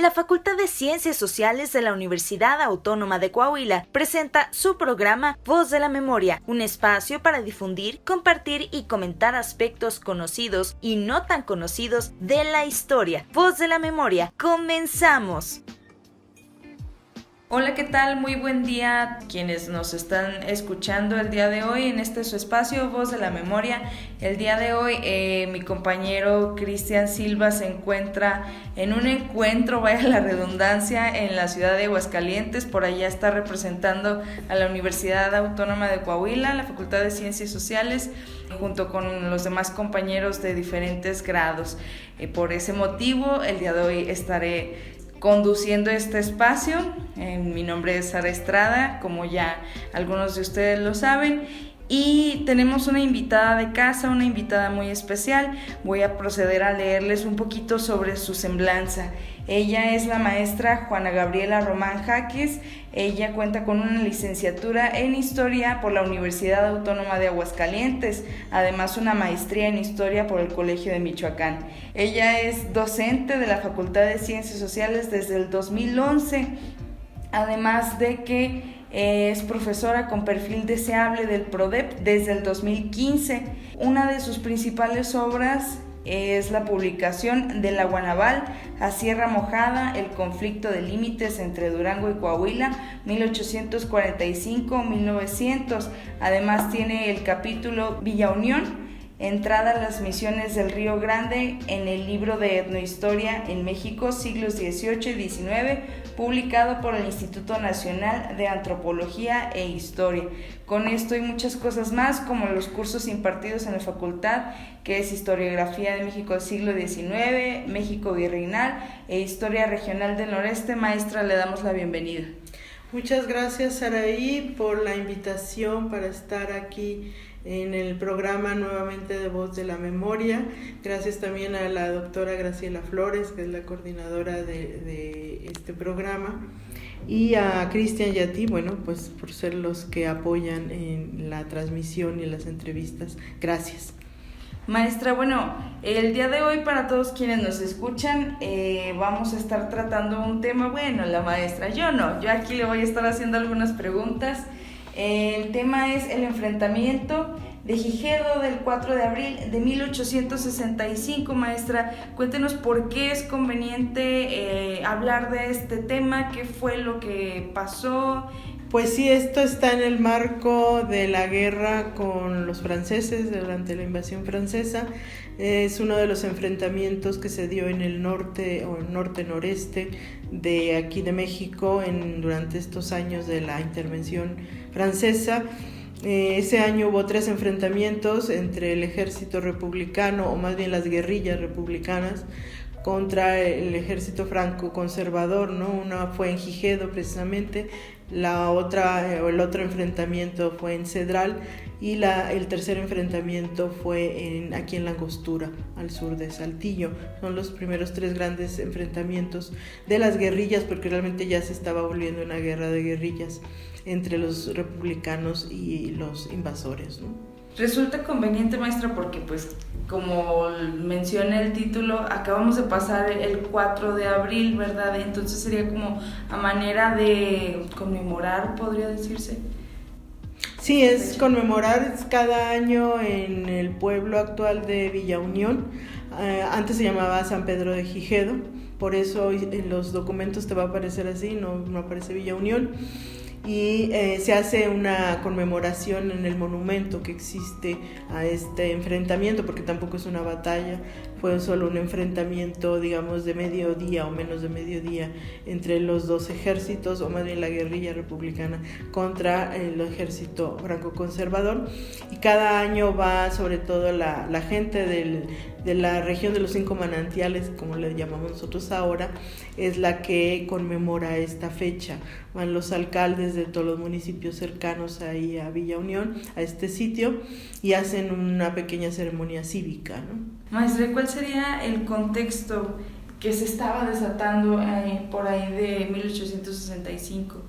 La Facultad de Ciencias Sociales de la Universidad Autónoma de Coahuila presenta su programa Voz de la Memoria, un espacio para difundir, compartir y comentar aspectos conocidos y no tan conocidos de la historia. Voz de la Memoria, ¡comenzamos! Hola, ¿qué tal? Muy buen día quienes nos están escuchando el día de hoy en este su espacio Voz de la Memoria. El día de hoy mi compañero Cristian Silva se encuentra en un encuentro, vaya la redundancia, en la ciudad de Aguascalientes. Por allá está representando a la Universidad Autónoma de Coahuila, la Facultad de Ciencias Sociales, junto con los demás compañeros de diferentes grados. Por ese motivo, el día de hoy estaré conduciendo este espacio. Mi nombre es Sara Estrada, como ya algunos de ustedes lo saben, y tenemos una invitada de casa, una invitada muy especial. Voy a proceder a leerles un poquito sobre su semblanza. Ella es la maestra Juana Gabriela Román Jaques. Ella cuenta con una licenciatura en Historia por la Universidad Autónoma de Aguascalientes, además una maestría en Historia por el Colegio de Michoacán. Ella es docente de la Facultad de Ciencias Sociales desde el 2011, además de que es profesora con perfil deseable del PRODEP desde el 2015. Una de sus principales obras es la publicación de La Guanaval a Sierra Mojada, el conflicto de límites entre Durango y Coahuila, 1845-1900. Además tiene el capítulo Villa Unión, entrada a las misiones del Río Grande, en el libro de Etnohistoria en México, siglos XVIII y XIX, publicado por el Instituto Nacional de Antropología e Historia. Con esto y muchas cosas más, como los cursos impartidos en la facultad, que es Historiografía de México del siglo XIX, México Virreinal e Historia Regional del Noreste. Maestra, le damos la bienvenida. Muchas gracias, Saraí, por la invitación para estar aquí en el programa nuevamente de Voz de la Memoria. Gracias también a la doctora Graciela Flores, que es la coordinadora de este programa, y a Cristian y a ti, pues por ser los que apoyan en la transmisión y las entrevistas. Gracias. Maestra, el día de hoy para todos quienes nos escuchan vamos a estar tratando un tema, la maestra, yo aquí le voy a estar haciendo algunas preguntas. El tema es el enfrentamiento de Gigedo del 4 de abril de 1865. Maestra, cuéntenos por qué es conveniente hablar de este tema, qué fue lo que pasó. Pues sí, esto está en el marco de la guerra con los franceses durante la invasión francesa. Es uno de los enfrentamientos que se dio en el norte o norte-noreste de aquí de México durante estos años de la intervención francesa. Ese año hubo 3 enfrentamientos entre el ejército republicano, o más bien las guerrillas republicanas, contra el ejército franco-conservador, ¿no? Una fue en Gigedo precisamente, el otro enfrentamiento fue en Cedral, y el tercer enfrentamiento fue aquí en La Angostura, al sur de Saltillo. Son los primeros 3 grandes enfrentamientos de las guerrillas, porque realmente ya se estaba volviendo una guerra de guerrillas entre los republicanos y los invasores, ¿no? Resulta conveniente, maestra, porque como menciona el título, acabamos de pasar el 4 de abril, ¿verdad? Entonces sería como a manera de conmemorar, podría decirse. Sí, es conmemorar cada año en el pueblo actual de Villa Unión. Antes se llamaba San Pedro de Gigedo, por eso en los documentos te va a aparecer así, no aparece Villa Unión. Y se hace una conmemoración en el monumento que existe a este enfrentamiento, porque tampoco es una batalla, fue solo un enfrentamiento, digamos, de mediodía o menos de mediodía entre los dos ejércitos, o más bien la guerrilla republicana contra el ejército franco-conservador. Y cada año va, sobre todo la gente de la región de los 5 manantiales, como le llamamos nosotros ahora, es la que conmemora esta fecha. Van los alcaldes de todos los municipios cercanos ahí a Villa Unión, a este sitio, y hacen una pequeña ceremonia cívica, ¿no? Maestra, ¿cuál sería el contexto que se estaba desatando por ahí de 1865?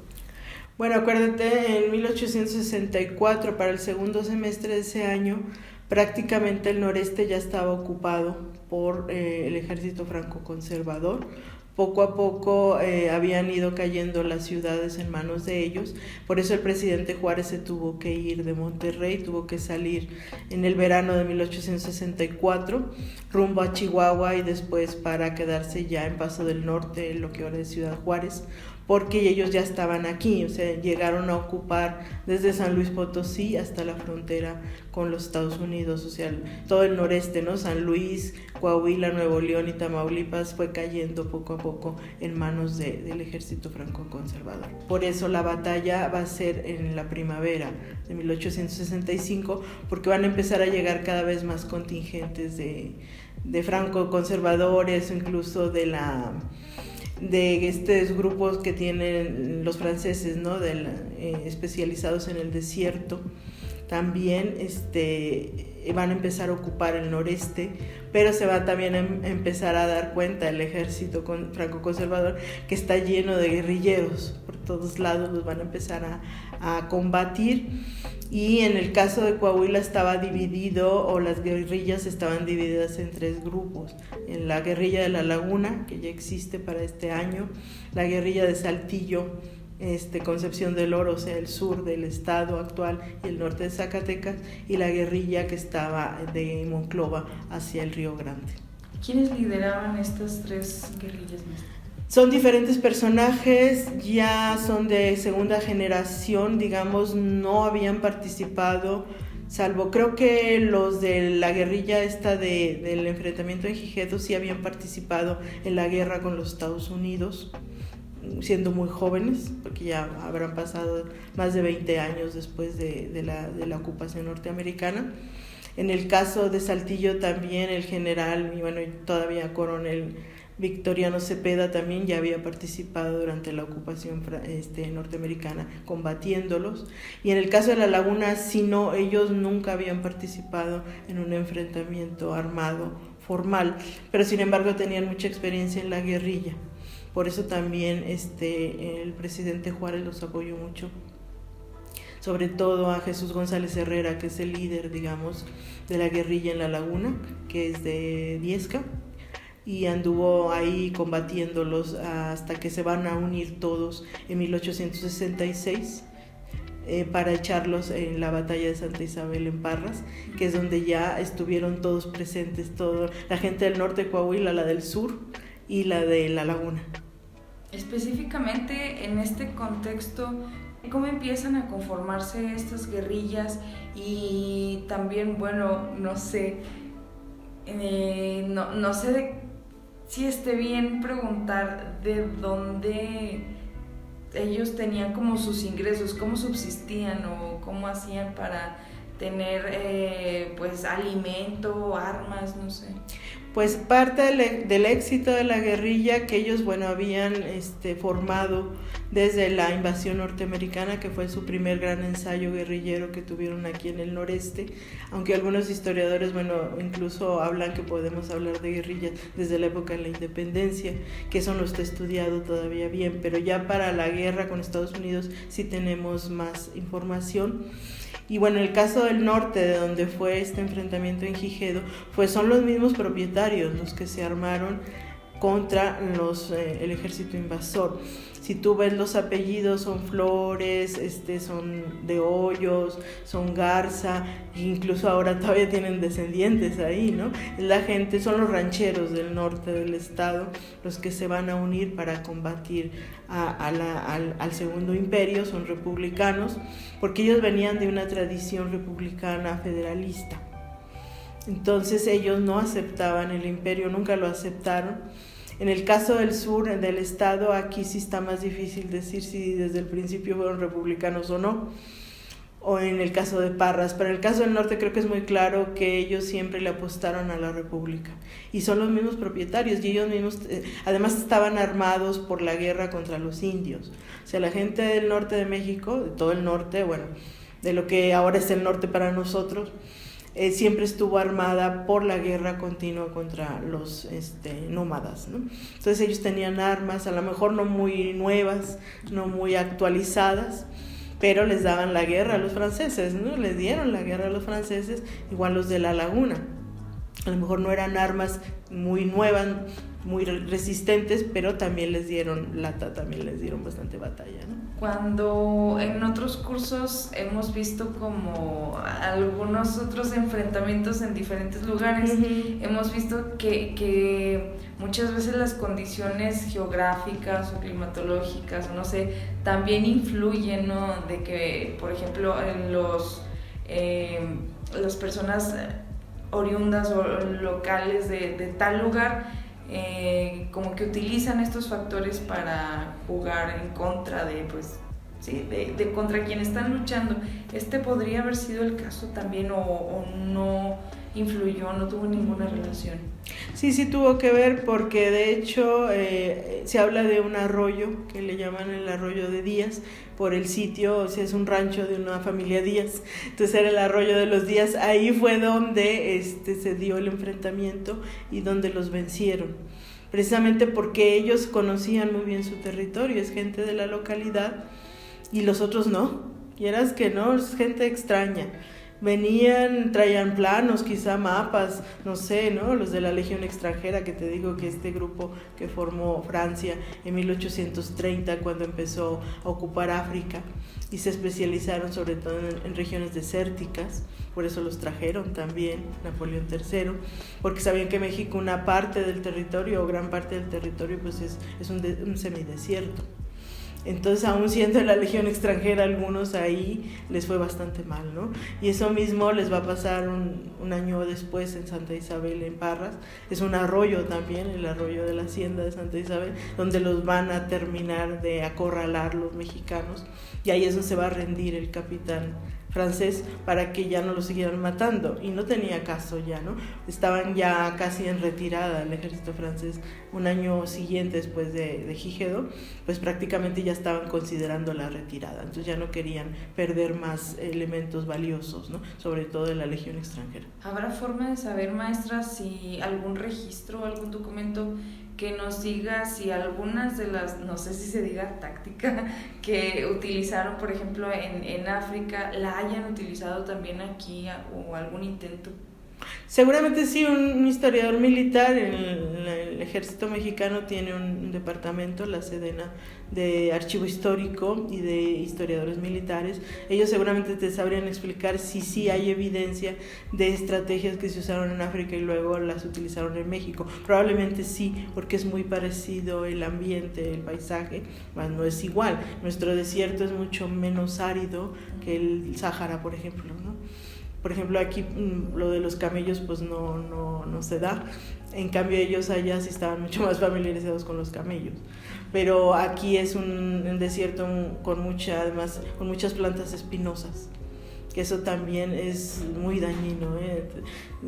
Bueno, acuérdate, en 1864, para el segundo semestre de ese año, prácticamente el noreste ya estaba ocupado por el ejército franco-conservador, poco a poco habían ido cayendo las ciudades en manos de ellos. Por eso el presidente Juárez se tuvo que ir de Monterrey, tuvo que salir en el verano de 1864 rumbo a Chihuahua y después para quedarse ya en Paso del Norte, lo que ahora es Ciudad Juárez, porque ellos ya estaban aquí, o sea, llegaron a ocupar desde San Luis Potosí hasta la frontera con los Estados Unidos, o sea, todo el noreste, ¿no? San Luis, Coahuila, Nuevo León y Tamaulipas fue cayendo poco a poco en manos del ejército franco-conservador. Por eso la batalla va a ser en la primavera de 1865, porque van a empezar a llegar cada vez más contingentes de franco-conservadores, o incluso de estos grupos que tienen los franceses, ¿no? Especializados en el desierto. También van a empezar a ocupar el noreste, pero se va también a empezar a dar cuenta el ejército franco-conservador que está lleno de guerrilleros. Por todos lados los van a empezar a combatir. Y en el caso de Coahuila estaba dividido, o las guerrillas estaban divididas en 3 grupos. En la guerrilla de la Laguna, que ya existe para este año, la guerrilla de Saltillo, Concepción del Oro, o sea, el sur del estado actual y el norte de Zacatecas, y la guerrilla que estaba de Monclova hacia el Río Grande. ¿Quiénes lideraban estas 3 guerrillas? Son diferentes personajes, ya son de segunda generación, digamos, no habían participado, salvo creo que los de la guerrilla del enfrentamiento en Gijedo sí habían participado en la guerra con los Estados Unidos, siendo muy jóvenes, porque ya habrán pasado más de 20 años después de la ocupación norteamericana. En el caso de Saltillo también el general, y bueno, todavía coronel Victoriano Cepeda también ya había participado durante la ocupación norteamericana combatiéndolos. Y en el caso de la Laguna, sí, no, ellos nunca habían participado en un enfrentamiento armado formal, pero sin embargo tenían mucha experiencia en la guerrilla. Por eso también el presidente Juárez los apoyó mucho, sobre todo a Jesús González Herrera, que es el líder, digamos, de la guerrilla en la Laguna, que es de Viesca, y anduvo ahí combatiéndolos hasta que se van a unir todos en 1866 para echarlos en la batalla de Santa Isabel en Parras, que es donde ya estuvieron todos presentes, la gente del norte de Coahuila, la del sur y la de la Laguna. Específicamente en este contexto, ¿cómo empiezan a conformarse estas guerrillas? Y también, bueno, no sé si esté bien preguntar de dónde ellos tenían como sus ingresos, cómo subsistían o cómo hacían para tener pues alimento, armas, no sé. Pues parte del éxito de la guerrilla que ellos, bueno, habían formado desde la invasión norteamericana, que fue su primer gran ensayo guerrillero que tuvieron aquí en el noreste, aunque algunos historiadores, bueno, incluso hablan que podemos hablar de guerrillas desde la época de la independencia, que eso no está estudiado todavía bien, pero ya para la guerra con Estados Unidos sí tenemos más información. Y bueno, en el caso del norte, de donde fue este enfrentamiento en Gijedo, pues son los mismos propietarios los que se armaron contra el ejército invasor. Si tú ves los apellidos, son Flores, son de Hoyos, son Garza, incluso ahora todavía tienen descendientes ahí, ¿no? La gente, son los rancheros del norte del estado los que se van a unir para combatir al Segundo Imperio, son republicanos, porque ellos venían de una tradición republicana federalista. Entonces ellos no aceptaban el imperio, nunca lo aceptaron. En el caso del sur del estado, aquí sí está más difícil decir si desde el principio fueron republicanos o no, o en el caso de Parras, pero en el caso del norte creo que es muy claro que ellos siempre le apostaron a la república, y son los mismos propietarios, y ellos mismos además estaban armados por la guerra contra los indios. O sea, la gente del norte de México, de todo el norte, bueno, de lo que ahora es el norte para nosotros, siempre estuvo armada por la guerra continua contra los nómadas, ¿no? Entonces ellos tenían armas, a lo mejor no muy nuevas, no muy actualizadas, pero les daban la guerra a los franceses, ¿no? Les dieron la guerra a los franceses, igual los de la Laguna. A lo mejor no eran armas muy nuevas, muy resistentes, pero también les dieron lata, también les dieron bastante batalla, ¿no? Cuando en otros cursos hemos visto como algunos otros enfrentamientos en diferentes lugares, hemos visto que muchas veces las condiciones geográficas o climatológicas, o no sé, también influyen, ¿no? De que, por ejemplo, en las personas oriundas o locales de tal lugar, como que utilizan estos factores para jugar en contra de, pues, sí, de contra quienes están luchando. ¿Podría haber sido el caso también o no influyó, no tuvo ninguna relación? Sí tuvo que ver, porque de hecho se habla de un arroyo que le llaman el arroyo de Díaz, por el sitio, o sea, es un rancho de una familia Díaz, entonces era el arroyo de los Díaz. Ahí fue donde se dio el enfrentamiento y donde los vencieron, precisamente porque ellos conocían muy bien su territorio, es gente de la localidad y los otros no, y eras que no, es gente extraña. Venían, traían planos, quizá mapas, no sé, ¿no? Los de la Legión Extranjera, que te digo que este grupo que formó Francia en 1830, cuando empezó a ocupar África, y se especializaron sobre todo en regiones desérticas, por eso los trajeron también Napoleón III, porque sabían que México, una parte del territorio, o gran parte del territorio, pues es un semidesierto. Entonces, aún siendo la Legión Extranjera, algunos ahí les fue bastante mal, ¿no? Y eso mismo les va a pasar un año después en Santa Isabel, en Parras. Es un arroyo también, el arroyo de la Hacienda de Santa Isabel, donde los van a terminar de acorralar los mexicanos. Y ahí es donde se va a rendir el capitán francés para que ya no lo siguieran matando, y no tenía caso ya, ¿no? Estaban ya casi en retirada el ejército francés. Un año siguiente, después de Gigedo, pues prácticamente ya estaban considerando la retirada, entonces ya no querían perder más elementos valiosos, ¿no? Sobre todo de la Legión Extranjera. ¿Habrá forma de saber, maestra, si algún registro, algún documento que nos diga si algunas de las, no sé si se diga táctica, que utilizaron, por ejemplo, en África, la hayan utilizado también aquí, o algún intento? Seguramente sí, un historiador militar. El ejército mexicano tiene un departamento, la Sedena, de archivo histórico y de historiadores militares. Ellos seguramente te sabrían explicar si sí hay evidencia de estrategias que se usaron en África y luego las utilizaron en México. Probablemente sí, porque es muy parecido el ambiente, el paisaje, mas no es igual. Nuestro desierto es mucho menos árido que el Sáhara, por ejemplo, ¿no? Por ejemplo, aquí lo de los camellos pues no se da. En cambio, ellos allá sí estaban mucho más familiarizados con los camellos. Pero aquí es un desierto con muchas plantas espinosas, que eso también es muy dañino, ¿eh?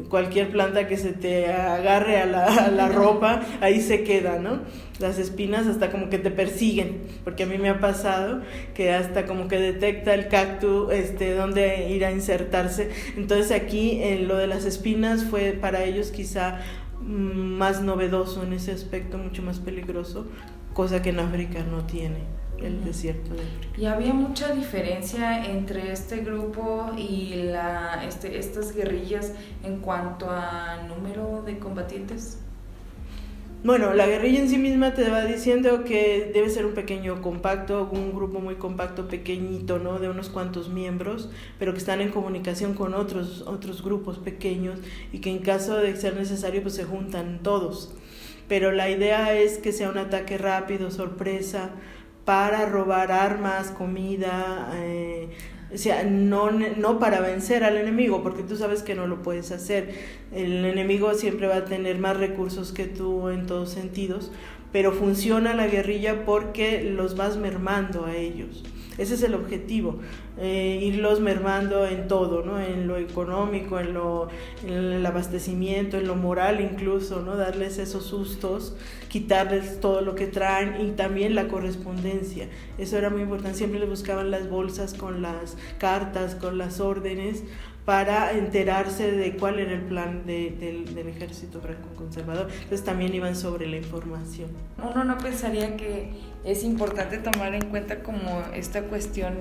Cualquier planta que se te agarre a la ropa, ahí se queda, ¿no? Las espinas hasta como que te persiguen, porque a mí me ha pasado que hasta como que detecta el cactus dónde ir a insertarse. Entonces aquí lo de las espinas fue para ellos quizá más novedoso en ese aspecto, mucho más peligroso, cosa que en África no tiene el desierto de África. ¿Y había mucha diferencia entre este grupo y estas guerrillas en cuanto a número de combatientes? Bueno, la guerrilla en sí misma te va diciendo que debe ser un pequeño compacto, un grupo muy compacto, pequeñito, ¿no? De unos cuantos miembros, pero que están en comunicación con otros grupos pequeños, y que en caso de ser necesario pues se juntan todos. Pero la idea es que sea un ataque rápido, sorpresa, para robar armas, comida, o sea, no para vencer al enemigo, porque tú sabes que no lo puedes hacer. El enemigo siempre va a tener más recursos que tú en todos sentidos, pero funciona la guerrilla porque los vas mermando a ellos. Ese es el objetivo, irlos mermando en todo, ¿no? En lo económico, en el abastecimiento, en lo moral incluso, ¿no? Darles esos sustos, quitarles todo lo que traen, y también la correspondencia. Eso era muy importante, siempre les buscaban las bolsas con las cartas, con las órdenes, para enterarse de cuál era el plan del ejército franco-conservador. Entonces también iban sobre la información. Uno no pensaría que es importante tomar en cuenta como esta cuestión,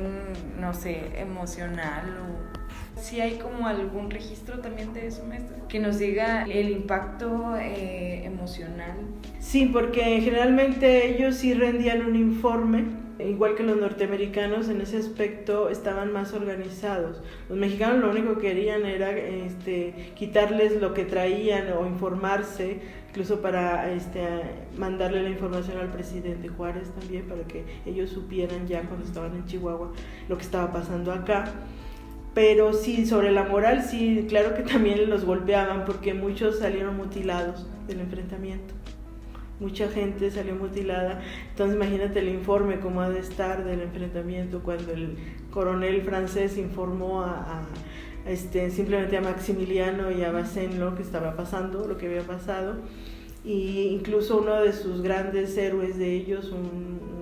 no sé, emocional o ¿sí hay como algún registro también de eso, maestra? Que nos diga el impacto emocional. Sí, porque generalmente ellos sí rendían un informe, igual que los norteamericanos en ese aspecto estaban más organizados. Los mexicanos lo único que querían era quitarles lo que traían o informarse, incluso para mandarle la información al presidente Juárez también, para que ellos supieran ya cuando estaban en Chihuahua lo que estaba pasando acá. Pero sí, sobre la moral, sí, claro que también los golpeaban, porque muchos salieron mutilados del enfrentamiento. Mucha gente salió mutilada. Entonces imagínate el informe cómo ha de estar del enfrentamiento cuando el coronel francés informó simplemente a Maximiliano y a Bazaine lo que estaba pasando, lo que había pasado. Y incluso uno de sus grandes héroes de ellos, un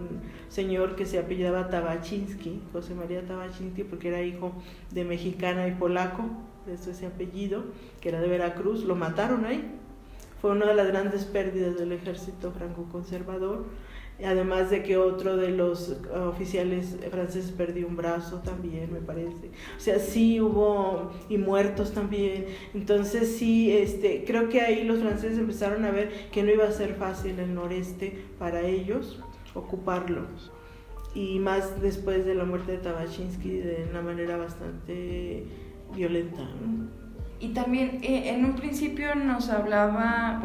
señor que se apellidaba Tabachinsky, José María Tabachinsky, porque era hijo de mexicana y polaco, de ese apellido, que era de Veracruz, lo mataron ahí. Fue una de las grandes pérdidas del ejército franco-conservador, además de que otro de los oficiales franceses perdió un brazo también, me parece. O sea, sí hubo, y muertos también. Entonces sí, creo que ahí los franceses empezaron a ver que no iba a ser fácil el noreste para ellos ocuparlo. Y más después de la muerte de Tabachinsky, de una manera bastante violenta, ¿no? Y también en un principio nos hablaba,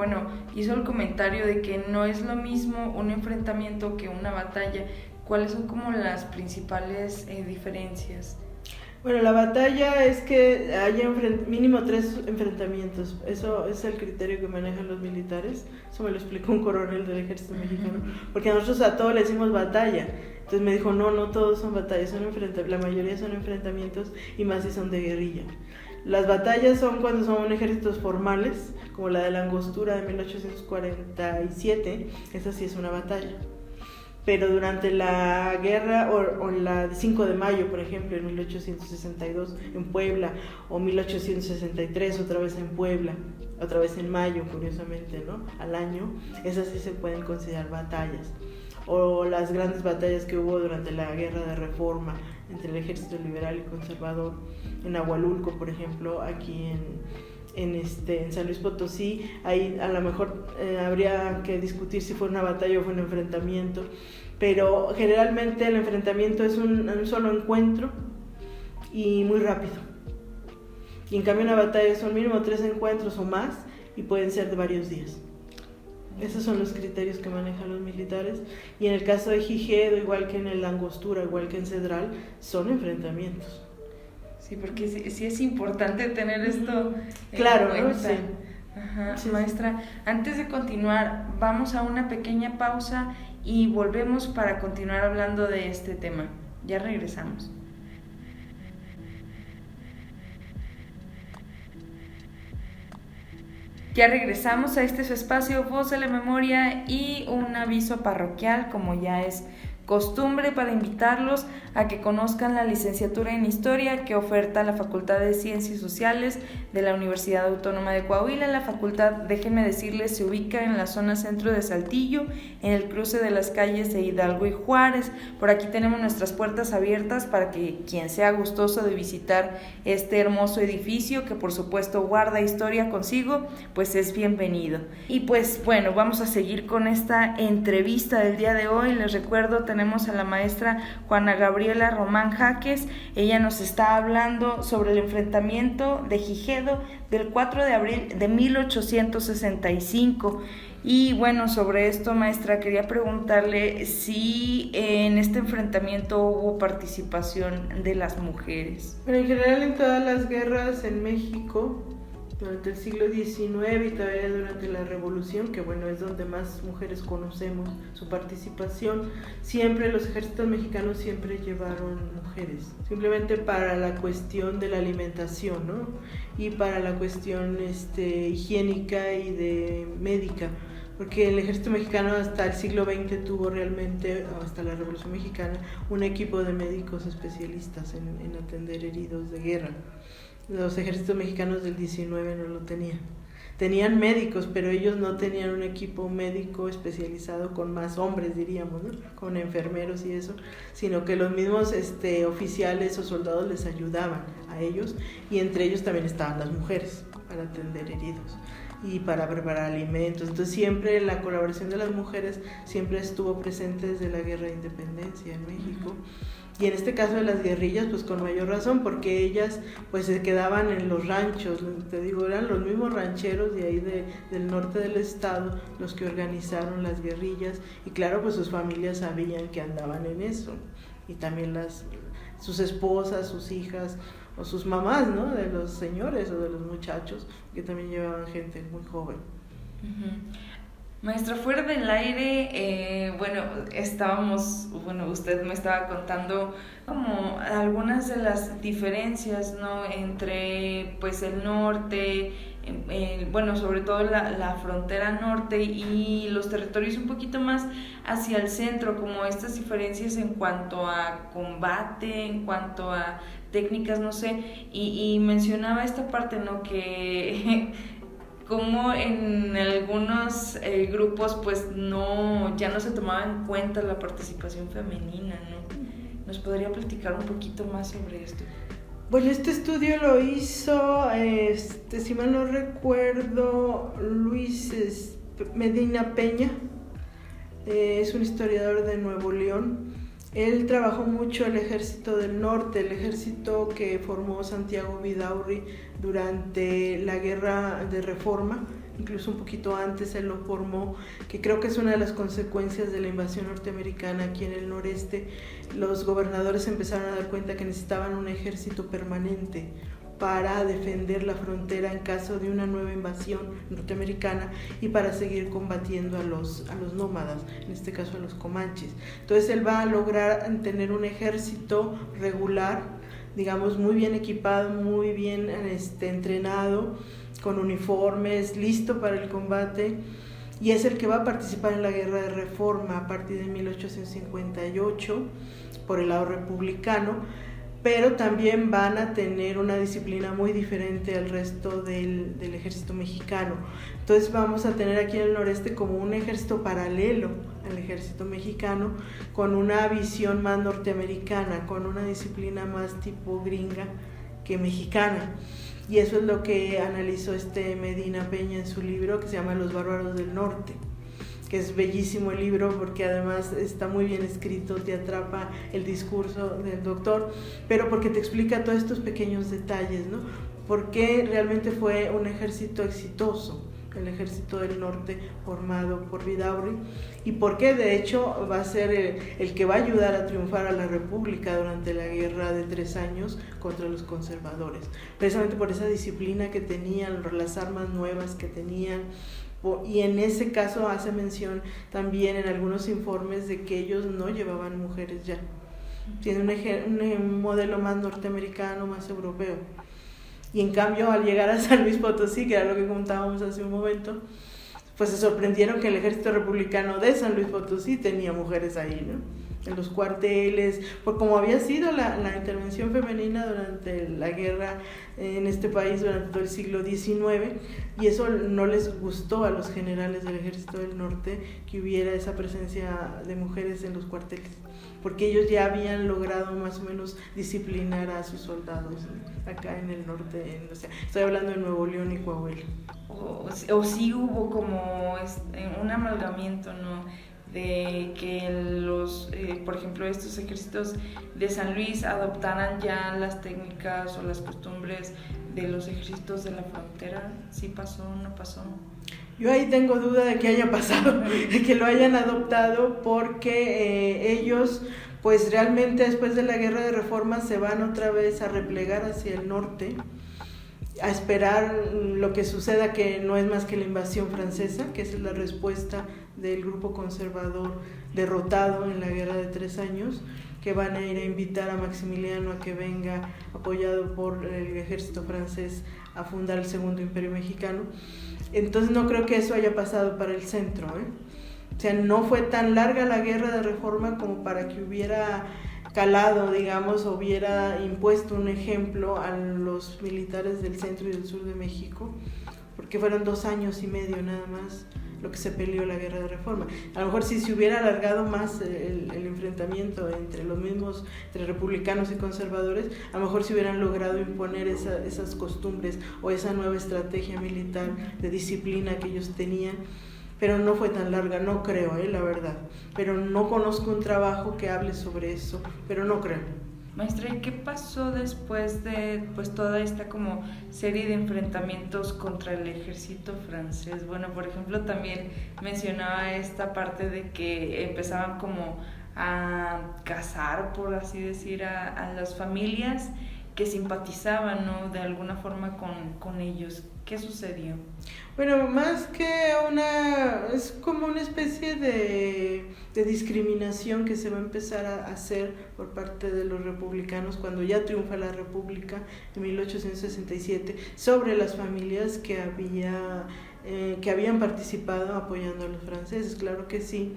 hizo el comentario de que no es lo mismo un enfrentamiento que una batalla. ¿Cuáles son como las principales diferencias? Bueno, la batalla es que haya mínimo 3 enfrentamientos. Eso es el criterio que manejan los militares. Eso me lo explicó un coronel del ejército mexicano. Porque nosotros a todos le decimos batalla. Entonces me dijo, no todos son batallas, la mayoría son enfrentamientos, y más si son de guerrilla. Las batallas son cuando son ejércitos formales, como la de la Angostura de 1847, esa sí es una batalla. Pero durante la guerra, o la de 5 de mayo, por ejemplo, en 1862 en Puebla, o 1863 otra vez en Puebla, otra vez en mayo, curiosamente, ¿no? Al año, esas sí se pueden considerar batallas. O las grandes batallas que hubo durante la guerra de Reforma entre el ejército liberal y conservador en Ahualulco, por ejemplo, aquí en San Luis Potosí. Ahí a lo mejor habría que discutir si fue una batalla o fue un enfrentamiento, pero generalmente el enfrentamiento es un solo encuentro y muy rápido. Y en cambio una batalla son mínimo 3 encuentros o más, y pueden ser de varios días. Esos son los criterios que manejan los militares. Y en el caso de Gigedo, igual que en el Angostura, igual que en Cedral, son enfrentamientos. Sí, porque sí es importante tener esto claro, en cuenta. ¿no? Sí. Ajá, sí, maestra, antes de continuar, vamos a una pequeña pausa y volvemos para continuar hablando de este tema. Ya regresamos. Ya regresamos a este su espacio Voz de la Memoria, y un aviso parroquial, como ya es costumbre, para invitarlos a que conozcan la licenciatura en Historia que oferta la Facultad de Ciencias Sociales de la Universidad Autónoma de Coahuila. La facultad, déjenme decirles, se ubica en la zona centro de Saltillo, en el cruce de las calles de Hidalgo y Juárez. Por aquí tenemos nuestras puertas abiertas para que quien sea gustoso de visitar este hermoso edificio, que por supuesto guarda historia consigo, pues es bienvenido. Y pues bueno, vamos a seguir con esta entrevista del día de hoy. Les recuerdo, tenemos a la maestra Juana Gabriela Román Jaques. Ella nos está hablando sobre el enfrentamiento de Gigedo del 4 de abril de 1865. Y bueno, sobre esto, maestra, quería preguntarle si en este enfrentamiento hubo participación de las mujeres. Bueno, en general en todas las guerras en México, durante el siglo XIX y todavía durante la Revolución, que bueno, es donde más mujeres conocemos su participación, siempre los ejércitos mexicanos siempre llevaron mujeres, simplemente para la cuestión de la alimentación, ¿no? Y para la cuestión higiénica y de médica, porque el ejército mexicano hasta el siglo XX tuvo realmente, hasta la Revolución Mexicana, un equipo de médicos especialistas en atender heridos de guerra. Los ejércitos mexicanos del 19 no lo tenían. Tenían médicos, pero ellos no tenían un equipo médico especializado con más hombres, diríamos, ¿no? Con enfermeros y eso, sino que los mismos oficiales o soldados les ayudaban a ellos, y entre ellos también estaban las mujeres para atender heridos y para preparar alimentos. Entonces siempre la colaboración de las mujeres siempre estuvo presente desde la Guerra de Independencia en México. Y en este caso de las guerrillas, pues con mayor razón, porque ellas pues se quedaban en los ranchos, te digo, eran los mismos rancheros de ahí del norte del estado los que organizaron las guerrillas, y claro, pues sus familias sabían que andaban en eso, y también sus esposas, sus hijas, o sus mamás, ¿no? De los señores o de los muchachos, que también llevaban gente muy joven. Maestra, fuera del aire, usted me estaba contando como algunas de las diferencias, ¿no? Entre pues el norte, sobre todo la frontera norte y los territorios un poquito más hacia el centro, como estas diferencias en cuanto a combate, en cuanto a técnicas, no sé, y mencionaba esta parte, ¿no? Que como en algunos grupos pues ya no se tomaba en cuenta la participación femenina, ¿no? ¿Nos podría platicar un poquito más sobre esto? Bueno, este estudio lo hizo, si mal no recuerdo, Luis Medina Peña, es un historiador de Nuevo León. Él trabajó mucho el Ejército del Norte, el ejército que formó Santiago Vidaurri durante la Guerra de Reforma, incluso un poquito antes él lo formó, que creo que es una de las consecuencias de la invasión norteamericana aquí en el noreste. Los gobernadores empezaron a dar cuenta que necesitaban un ejército permanente para defender la frontera en caso de una nueva invasión norteamericana y para seguir combatiendo a los nómadas, en este caso a los comanches. Entonces él va a lograr tener un ejército regular, digamos muy bien equipado, muy bien entrenado, con uniformes, listo para el combate, y es el que va a participar en la Guerra de Reforma a partir de 1858 por el lado republicano, pero también van a tener una disciplina muy diferente al resto del ejército mexicano. Entonces vamos a tener aquí en el noreste como un ejército paralelo al ejército mexicano, con una visión más norteamericana, con una disciplina más tipo gringa que mexicana. Y eso es lo que analizó Medina Peña en su libro que se llama Los Bárbaros del Norte, que es bellísimo el libro porque además está muy bien escrito, te atrapa el discurso del doctor, pero porque te explica todos estos pequeños detalles, ¿no? Porque realmente fue un ejército exitoso, el Ejército del Norte formado por Vidaurri, y porque de hecho va a ser el que va a ayudar a triunfar a la República durante la Guerra de 3 años contra los conservadores, precisamente por esa disciplina que tenían, las armas nuevas que tenían. Y en ese caso hace mención también en algunos informes de que ellos no llevaban mujeres ya. Tienen un modelo más norteamericano, más europeo. Y en cambio, al llegar a San Luis Potosí, que era lo que contábamos hace un momento, pues se sorprendieron que el ejército republicano de San Luis Potosí tenía mujeres ahí, ¿no? En los cuarteles, por como había sido la intervención femenina durante la guerra en este país durante todo el siglo XIX, y eso no les gustó a los generales del Ejército del Norte, que hubiera esa presencia de mujeres en los cuarteles, porque ellos ya habían logrado más o menos disciplinar a sus soldados, ¿no? Acá en el norte, estoy hablando de Nuevo León y Coahuila. O sí hubo como un amalgamiento, ¿no? De que por ejemplo, estos ejércitos de San Luis adoptaran ya las técnicas o las costumbres de los ejércitos de la frontera. ¿Sí pasó o no pasó? Yo ahí tengo duda de que haya pasado, de que lo hayan adoptado, porque ellos pues realmente después de la Guerra de Reforma se van otra vez a replegar hacia el norte, a esperar lo que suceda, que no es más que la invasión francesa, que esa es la respuesta del grupo conservador derrotado en la Guerra de 3 años, que van a ir a invitar a Maximiliano a que venga, apoyado por el ejército francés, a fundar el Segundo Imperio Mexicano. Entonces no creo que eso haya pasado para el centro, O sea, no fue tan larga la Guerra de Reforma como para que hubiera calado, digamos, hubiera impuesto un ejemplo a los militares del centro y del sur de México, porque fueron 2 años y medio nada más lo que se peleó la guerra de reforma. A lo mejor si se hubiera alargado más el enfrentamiento entre los mismos, entre republicanos y conservadores, a lo mejor se hubieran logrado imponer esas costumbres o esa nueva estrategia militar de disciplina que ellos tenían, pero no fue tan larga, no creo, la verdad. Pero no conozco un trabajo que hable sobre eso, pero no creo. Maestra, ¿y qué pasó después de pues toda esta como serie de enfrentamientos contra el ejército francés? Bueno, por ejemplo, también mencionaba esta parte de que empezaban como a cazar, por así decir, a las familias que simpatizaban, ¿no?, de alguna forma con ellos. ¿Qué sucedió? Bueno, más que es como una especie de discriminación que se va a empezar a hacer por parte de los republicanos cuando ya triunfa la República en 1867 sobre las familias que habían participado apoyando a los franceses. Claro que sí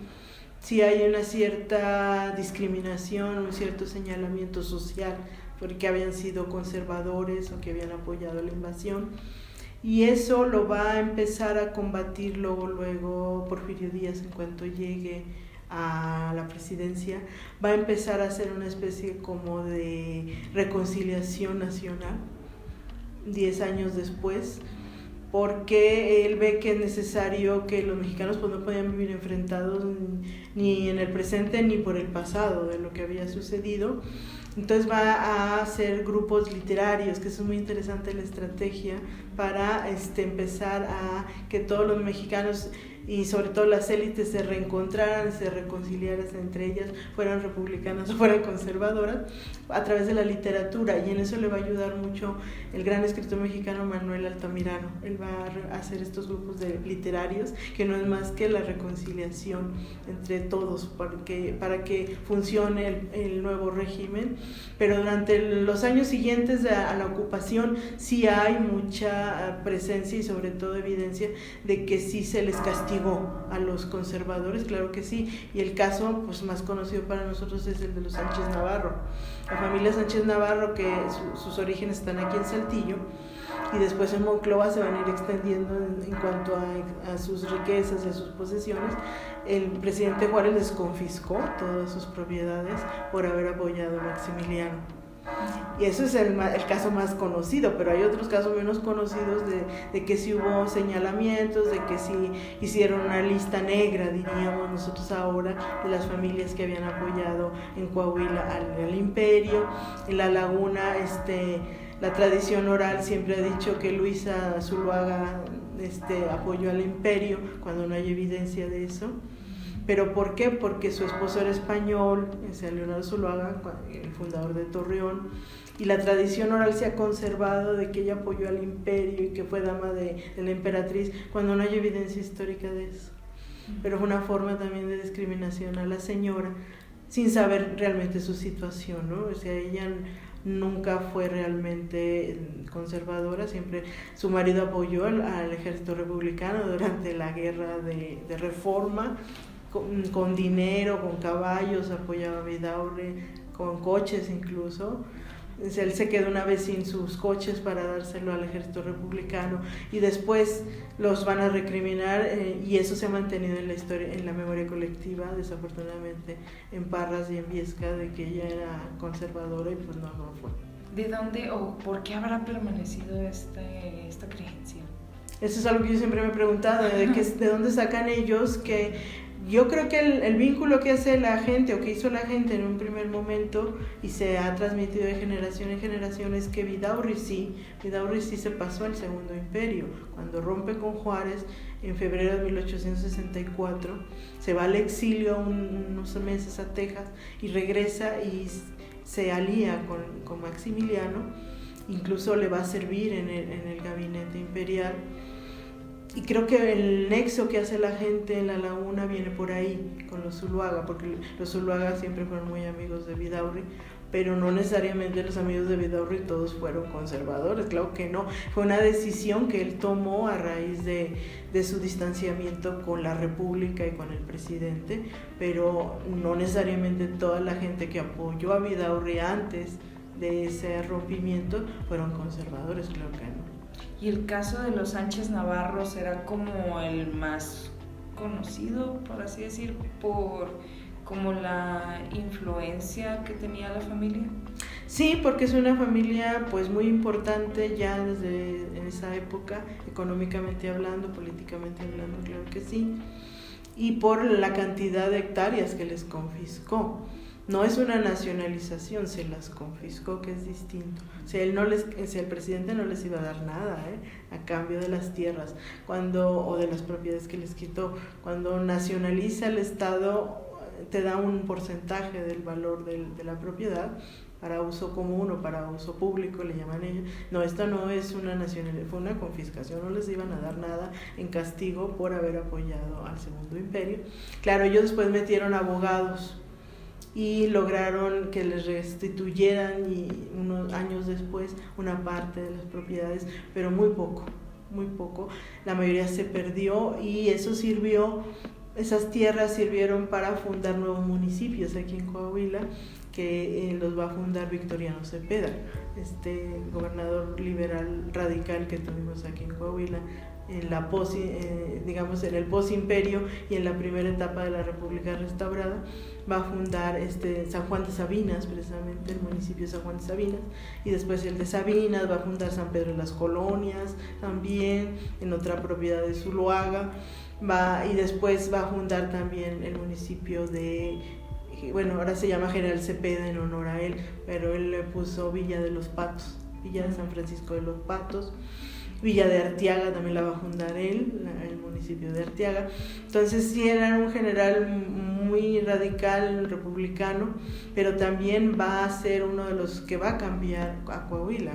hay una cierta discriminación, un cierto señalamiento social porque habían sido conservadores o que habían apoyado la invasión. Y eso lo va a empezar a combatir luego Porfirio Díaz en cuanto llegue a la presidencia. Va a empezar a hacer una especie como de reconciliación nacional 10 años después, porque él ve que es necesario, que los mexicanos pues no podían vivir enfrentados ni en el presente ni por el pasado de lo que había sucedido. Entonces va a hacer grupos literarios, que eso es muy interesante la estrategia, para empezar a que todos los mexicanos y sobre todo las élites se reencontraran, se reconciliaran entre ellas, fueran republicanas o fueran conservadoras, a través de la literatura, y en eso le va a ayudar mucho el gran escritor mexicano Manuel Altamirano. Él va a hacer estos grupos de literarios, que no es más que la reconciliación entre todos, para que funcione el nuevo régimen. Pero durante los años siguientes a la ocupación sí hay mucha presencia y sobre todo evidencia de que sí se les castigó a los conservadores, claro que sí, y el caso pues más conocido para nosotros es el de los Sánchez Navarro. La familia Sánchez Navarro, que sus orígenes están aquí en Saltillo, y después en Monclova se van a ir extendiendo en cuanto a sus riquezas y a sus posesiones. El presidente Juárez les confiscó todas sus propiedades por haber apoyado a Maximiliano. Y eso es el caso más conocido, pero hay otros casos menos conocidos de que sí hubo señalamientos, de que sí hicieron una lista negra, diríamos nosotros ahora, de las familias que habían apoyado en Coahuila al imperio. En La Laguna, la tradición oral siempre ha dicho que Luisa Zuluaga apoyó al imperio, cuando no hay evidencia de eso. ¿Pero por qué? Porque su esposo era español, Leonardo Zuluaga, el fundador de Torreón, y la tradición oral se ha conservado de que ella apoyó al imperio y que fue dama de la emperatriz, cuando no hay evidencia histórica de eso. Pero es una forma también de discriminación a la señora, sin saber realmente su situación, ¿no? O sea, ella nunca fue realmente conservadora, siempre su marido apoyó al ejército republicano durante la guerra de reforma, con dinero, con caballos, apoyaba a Vidaurri, con coches incluso. Él se quedó una vez sin sus coches para dárselo al ejército republicano, y después los van a recriminar, y eso se ha mantenido en la historia, en la memoria colectiva, desafortunadamente en Parras y en Viesca, de que ella era conservadora y pues no fue. ¿De dónde o por qué habrá permanecido esta creencia? Eso es algo que yo siempre me he preguntado, de dónde sacan ellos que... Yo creo que el vínculo que hace la gente, o que hizo la gente en un primer momento, y se ha transmitido de generación en generación, es que Vidaurri sí se pasó al Segundo Imperio. Cuando rompe con Juárez en febrero de 1864, se va al exilio unos meses a Texas y regresa y se alía con Maximiliano, incluso le va a servir en el gabinete imperial. Y creo que el nexo que hace la gente en La Laguna viene por ahí, con los Zuluaga, porque los Zuluaga siempre fueron muy amigos de Vidaurri, pero no necesariamente los amigos de Vidaurri todos fueron conservadores, claro que no. Fue una decisión que él tomó a raíz de su distanciamiento con la República y con el presidente, pero no necesariamente toda la gente que apoyó a Vidaurri antes de ese rompimiento fueron conservadores, claro que no. Y el caso de los Sánchez Navarro será como el más conocido, por así decir, por como la influencia que tenía la familia. Sí, porque es una familia pues muy importante ya desde esa época, económicamente hablando, políticamente hablando, claro que sí, y por la cantidad de hectáreas que les confiscó. No es una nacionalización, se las confiscó, que es distinto. O sea, el presidente no les iba a dar nada, a cambio de las tierras o de las propiedades que les quitó. Cuando nacionaliza el Estado, te da un porcentaje del valor de la propiedad para uso común o para uso público, le llaman ellos. No, esto no es una nacionalización, fue una confiscación, no les iban a dar nada en castigo por haber apoyado al Segundo Imperio. Claro, ellos después metieron abogados y lograron que les restituyeran y unos años después una parte de las propiedades, pero muy poco, la mayoría se perdió y esas tierras sirvieron para fundar nuevos municipios aquí en Coahuila, que los va a fundar Victoriano Cepeda, este gobernador liberal radical que tuvimos aquí en Coahuila en el posimperio y en la primera etapa de la República restaurada. Va a fundar San Juan de Sabinas, precisamente el municipio de San Juan de Sabinas, y después el de Sabinas. Va a fundar San Pedro de las Colonias también, en otra propiedad de Zuluaga, y después va a fundar también el municipio ahora se llama General Cepeda en honor a él, pero él le puso Villa de los Patos, Villa de San Francisco de los Patos. Villa de Arteaga también la va a fundar él, el municipio de Arteaga. Entonces sí era un general muy radical, republicano, pero también va a ser uno de los que va a cambiar a Coahuila.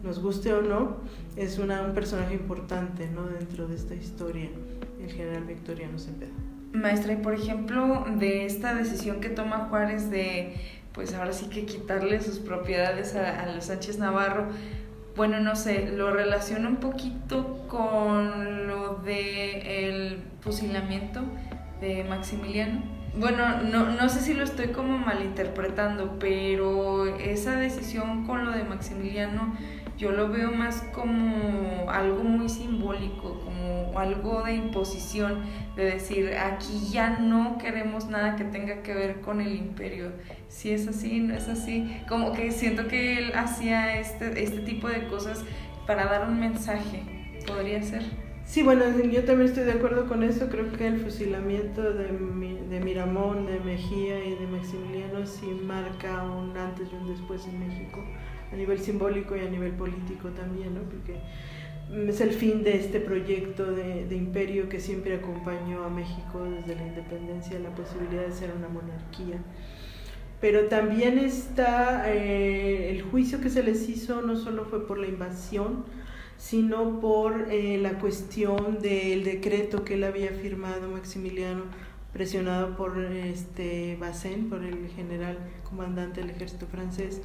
Nos guste o no, es un personaje importante, ¿no?, dentro de esta historia, el general Victoriano Cepeda. Maestra, y por ejemplo, de esta decisión que toma Juárez de, pues ahora sí que quitarle sus propiedades a los Sánchez Navarro, bueno, no sé, lo relaciono un poquito con lo de el fusilamiento de Maximiliano. Bueno, no sé si lo estoy como malinterpretando, pero esa decisión con lo de Maximiliano yo lo veo más como algo muy simbólico, como algo de imposición, de decir, aquí ya no queremos nada que tenga que ver con el imperio. Si es así, no es así. Como que siento que él hacía este tipo de cosas para dar un mensaje. ¿Podría ser? Sí, bueno, yo también estoy de acuerdo con eso. Creo que el fusilamiento de Miramón, de Mejía y de Maximiliano sí marca un antes y un después en México, a nivel simbólico y a nivel político también, ¿no? Porque es el fin de este proyecto de imperio que siempre acompañó a México desde la independencia, la posibilidad de ser una monarquía. Pero también está el juicio que se les hizo, no solo fue por la invasión, sino por la cuestión del decreto que él había firmado, Maximiliano, presionado por Bazaine, por el general comandante del ejército francés,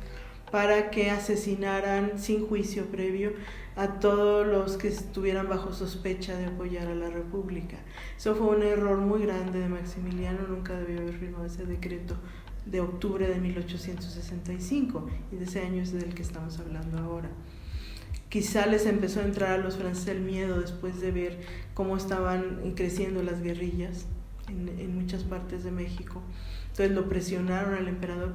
para que asesinaran sin juicio previo a todos los que estuvieran bajo sospecha de apoyar a la República. Eso fue un error muy grande de Maximiliano, nunca debió haber firmado ese decreto de octubre de 1865, y de ese año es del que estamos hablando ahora. Quizá les empezó a entrar a los franceses el miedo después de ver cómo estaban creciendo las guerrillas en muchas partes de México. Entonces lo presionaron al emperador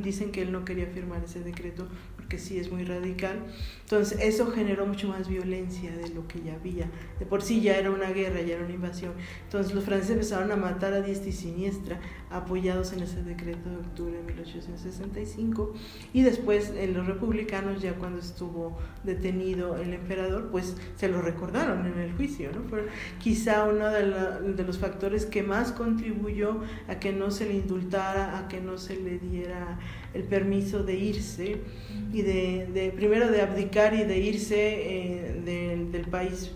dicen que él no quería firmar ese decreto porque sí es muy radical. Entonces eso generó mucho más violencia de lo que ya había. De por sí ya era una guerra, ya era una invasión. Entonces los franceses empezaron a matar a diestra y siniestra, apoyados en ese decreto de octubre de 1865. Y después los republicanos, ya cuando estuvo detenido el emperador, pues se lo recordaron en el juicio, ¿no? Fue quizá uno de los factores que más contribuyó a que no se le indultara, a que no se le diera el permiso de irse y primero de abdicar y de irse del país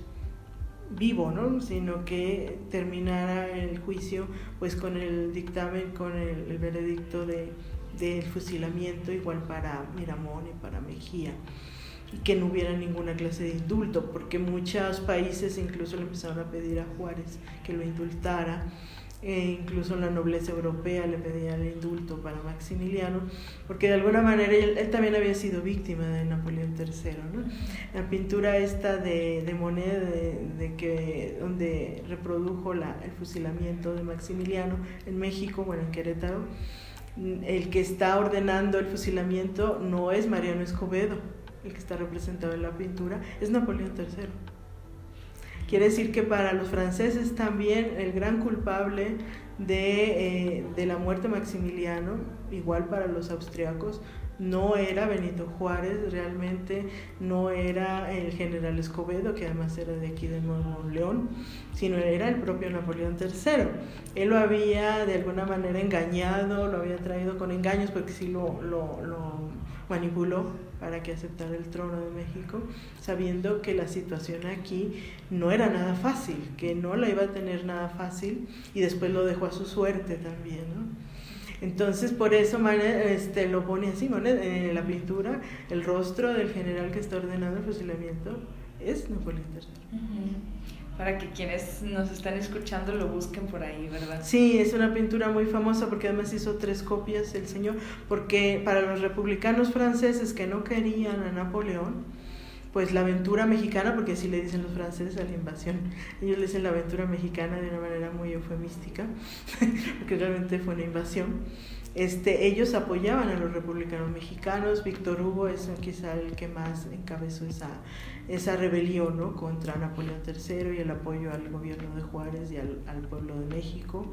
vivo, ¿no? Sino que terminara el juicio pues con el dictamen, con el veredicto del fusilamiento, igual para Miramón y para Mejía, y que no hubiera ninguna clase de indulto, porque muchos países incluso le empezaron a pedir a Juárez que lo indultara, incluso la nobleza europea le pedía el indulto para Maximiliano, porque de alguna manera él también había sido víctima de Napoleón III, ¿no? La pintura esta de Monet, donde reprodujo el fusilamiento de Maximiliano en México, bueno, en Querétaro, el que está ordenando el fusilamiento no es Mariano Escobedo, el que está representado en la pintura, es Napoleón III. Quiere decir que para los franceses también el gran culpable de la muerte de Maximiliano, igual para los austriacos, no era Benito Juárez, realmente no era el general Escobedo, que además era de aquí de Nuevo León, sino era el propio Napoleón III. Él lo había de alguna manera engañado, lo había traído con engaños, porque sí lo manipuló para que aceptara el trono de México, sabiendo que la situación aquí no era nada fácil, que no la iba a tener nada fácil, y después lo dejó a su suerte también, ¿no? Entonces, por eso Manet lo pone así, Manet, en la pintura, el rostro del general que está ordenando el fusilamiento es Napoleón III. Para que quienes nos están escuchando lo busquen por ahí, ¿verdad? Sí, es una pintura muy famosa porque además hizo 3 copias el señor, porque para los republicanos franceses que no querían a Napoleón, pues la aventura mexicana, porque así le dicen los franceses a la invasión, ellos le dicen la aventura mexicana de una manera muy eufemística, porque realmente fue una invasión. Ellos apoyaban a los republicanos mexicanos. Víctor Hugo es quizá el que más encabezó esa rebelión, ¿no?, contra Napoleón III, y el apoyo al gobierno de Juárez y al pueblo de México.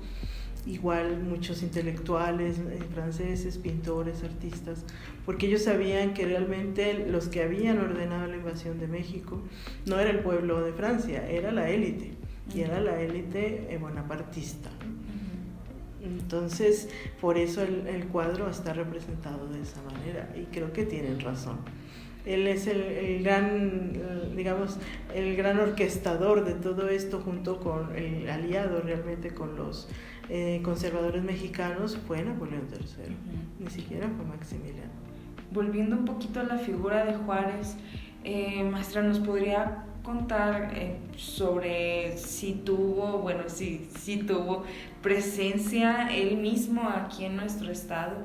Igual muchos intelectuales franceses, pintores, artistas, porque ellos sabían que realmente los que habían ordenado la invasión de México no era el pueblo de Francia, era la élite, y era la élite bonapartista. Entonces, por eso el cuadro está representado de esa manera, y creo que tienen razón. Él es el gran orquestador de todo esto, junto con el aliado realmente con los conservadores mexicanos, fue Napoleón III, ni siquiera fue Maximiliano. Volviendo un poquito a la figura de Juárez, maestra, ¿nos podría contar sobre si tuvo presencia él mismo aquí en nuestro estado?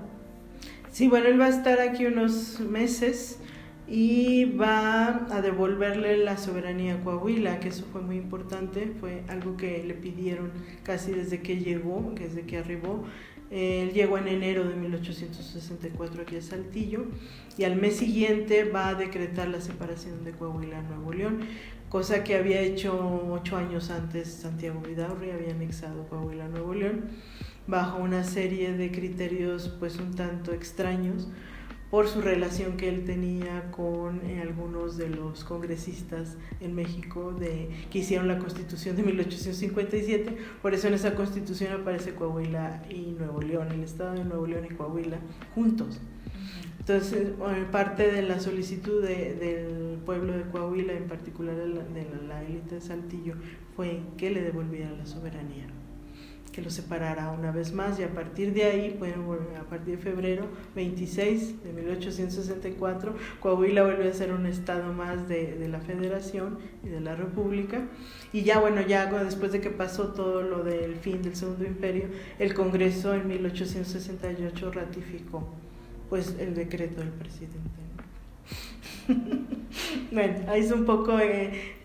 Sí, bueno, él va a estar aquí unos meses y va a devolverle la soberanía a Coahuila, que eso fue muy importante, fue algo que le pidieron casi desde que llegó, desde que arribó. Él llegó en enero de 1864 aquí a Saltillo, y al mes siguiente va a decretar la separación de Coahuila a Nuevo León, cosa que había hecho 8 años antes Santiago Vidaurri, había anexado Coahuila a Nuevo León, bajo una serie de criterios pues un tanto extraños, por su relación que él tenía con algunos de los congresistas en México que hicieron la Constitución de 1857. Por eso en esa Constitución aparece Coahuila y Nuevo León, el estado de Nuevo León y Coahuila juntos. Entonces, parte de la solicitud del pueblo de Coahuila, en particular de la élite de Saltillo, fue que le devolviera la soberanía, que lo separara una vez más, y a partir de ahí, a partir de febrero 26 de 1864, Coahuila vuelve a ser un estado más de la Federación y de la República. Y ya después de que pasó todo lo del fin del Segundo Imperio, el Congreso en 1868 ratificó pues el decreto del presidente. Bueno, ahí es un poco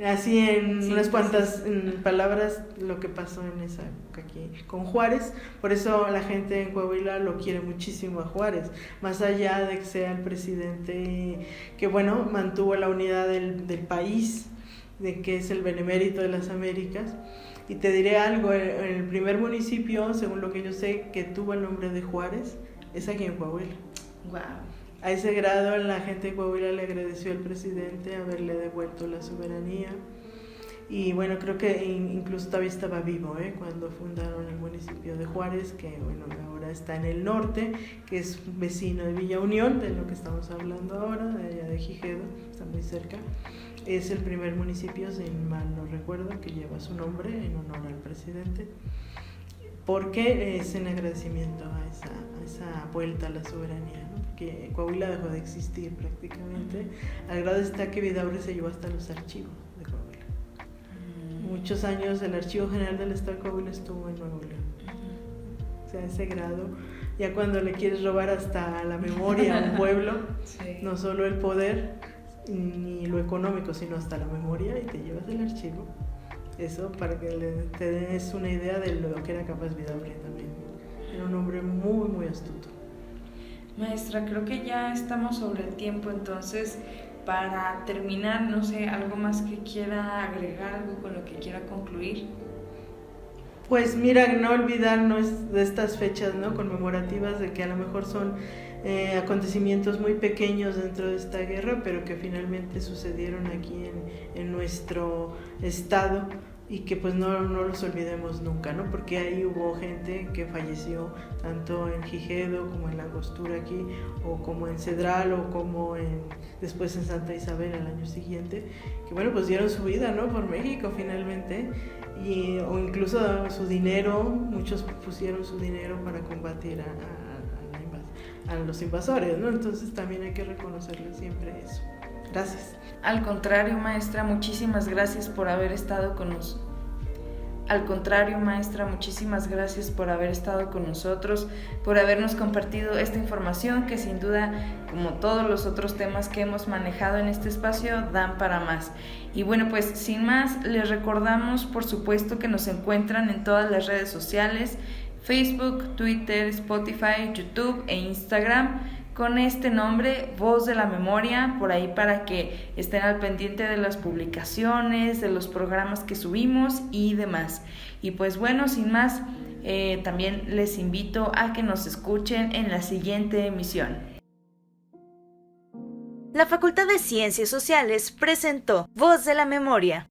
así en unas cuantas palabras lo que pasó en esa época aquí con Juárez. Por eso la gente en Coahuila lo quiere muchísimo a Juárez, más allá de que sea el presidente que mantuvo la unidad del país, de que es el benemérito de las Américas. Y te diré algo, el primer municipio, según lo que yo sé, que tuvo el nombre de Juárez es aquí en Coahuila. Wow. A ese grado la gente de Coahuila le agradeció al presidente haberle devuelto la soberanía. Y bueno, creo que incluso todavía estaba vivo cuando fundaron el municipio de Juárez, que ahora está en el norte, que es vecino de Villa Unión, de lo que estamos hablando ahora, de allá de Gijedo, está muy cerca. Es el primer municipio, si mal no recuerdo, que lleva su nombre en honor al presidente, porque es en agradecimiento a esa vuelta a la soberanía, ¿no? Que Coahuila dejó de existir prácticamente, al grado está que Vidaurri se llevó hasta los archivos de Coahuila. Muchos años el Archivo General del Estado de Coahuila estuvo en Nuevo León. llegarse a ese grado, ya cuando le quieres robar hasta la memoria a un pueblo, sí. No solo el poder ni lo económico, sino hasta la memoria, y te llevas el archivo. Eso para que te des una idea de lo que era capaz Vidaurri también. Era un hombre muy, muy astuto. Maestra, creo que ya estamos sobre el tiempo, entonces para terminar, no sé, algo más que quiera agregar, algo con lo que quiera concluir. Pues mira, no olvidarnos de estas fechas, ¿no?, conmemorativas, de que a lo mejor son acontecimientos muy pequeños dentro de esta guerra, pero que finalmente sucedieron aquí en nuestro estado, y que pues no los olvidemos nunca, ¿no? Porque ahí hubo gente que falleció tanto en Gijedo como en La Angostura aquí, o como en Cedral, o como después en Santa Isabel el año siguiente, que bueno, pues dieron su vida, ¿no?, por México finalmente, o incluso su dinero. Muchos pusieron su dinero para combatir a los invasores, ¿no? Entonces también hay que reconocerle siempre eso. Gracias. Al contrario, maestra, muchísimas gracias por haber estado con nosotros. Al contrario, maestra, muchísimas gracias por haber estado con nosotros, por habernos compartido esta información que sin duda, como todos los otros temas que hemos manejado en este espacio, dan para más. Y bueno, pues sin más, les recordamos, por supuesto, que nos encuentran en todas las redes sociales: Facebook, Twitter, Spotify, YouTube e Instagram, con este nombre, Voz de la Memoria, por ahí para que estén al pendiente de las publicaciones, de los programas que subimos y demás. Y pues bueno, sin más, también les invito a que nos escuchen en la siguiente emisión. La Facultad de Ciencias Sociales presentó Voz de la Memoria.